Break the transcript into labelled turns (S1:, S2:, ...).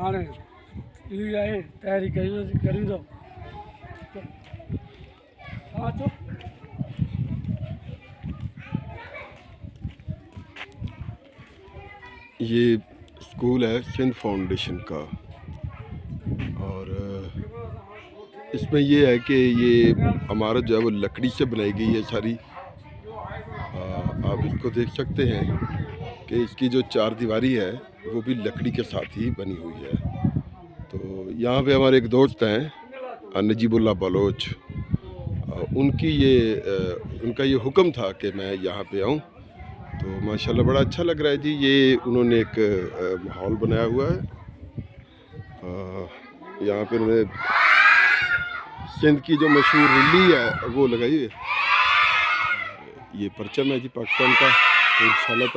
S1: हाणे इहो आहे तयारी कयूं तो। हाँ चुप।
S2: ये स्कूल है सिंध फाउंडेशन का, और इसमें ये है कि ये इमारत जो है वो लकड़ी से बनाई गई है सारी। आप इसको देख सकते हैं कि इसकी जो चार दीवारी है वो भी लकड़ी के साथ ही बनी हुई है। तो यहाँ पे हमारे एक दोस्त हैं नजीबुल्लाह बलोच, उनका ये हुक्म था कि मैं यहाँ पे आऊँ, तो माशाल्लाह बड़ा अच्छा लग रहा है जी। ये उन्होंने एक माहौल बनाया हुआ है। यहाँ पे उन्होंने सिंध की जो मशहूर रिली है वो लगाई है। ये परचम है जी पाकिस्तान का, तो इंशाल्लाह